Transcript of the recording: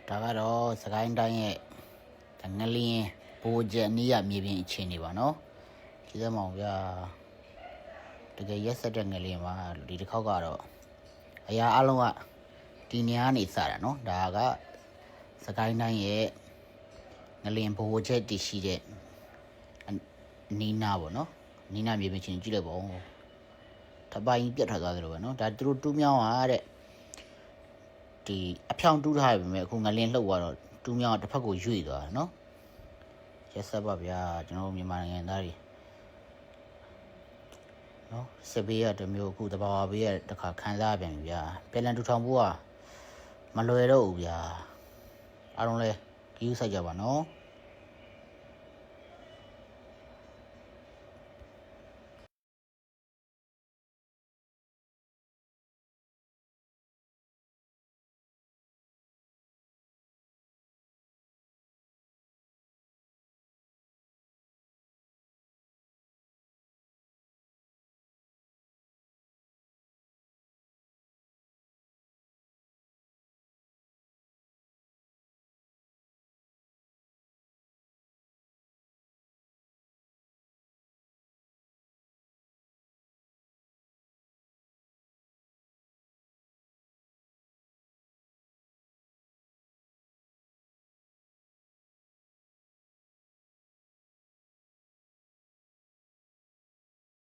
ဒါကတော့စကိုင်းတိုင်းရဲ့ငလင်းဘိုးကျက်နီးရမြေပြင်အခြေအနေပါနော်ကြည့်စမ်းပါဦးဗျာတကယ်ရက်ဆက်တဲ့ငလင်းပါဒီတစ်ခေါက်ကတော့အရာအလုံးကဒီနေရာနေစတာနော်ဒါကစကိုင်းတိုင်းရဲ့ငလင်းဘိုးကျက်တည်ရှိတဲ့နီးနာပေါ့နော်နီးနာမြေပြင်အခြေအနေကြည့်လိုက်ပါဦးထပိုင်းပြတ်ထွက်သွားတယ်လို့ပဲနော်ဒါသူတို့တူးမြောင်းอ่ะတဲ့ဒီအဖြောင်းတူးထားပြီပဲအခုငလင်းလှုပ်သွားတော့တူးမြောင်းတစ်ဖက်ကိုရွေ့သွားတယ်နော်ရက်ဆက်ပါဗျာကျွန်တော်မြန်မာနိုင်ငံသားတွေနော်စစ်ဘေးရတမျိုးအခုတဘာဝဘေးရတခါခံစားပြန်ပြီဗျာပြန်လည်ထူထောင်ဖို့ကမလွယ်တော့ဘူးဗျာအားလုံးလဲကြည့်စိုက်ကြပါနော်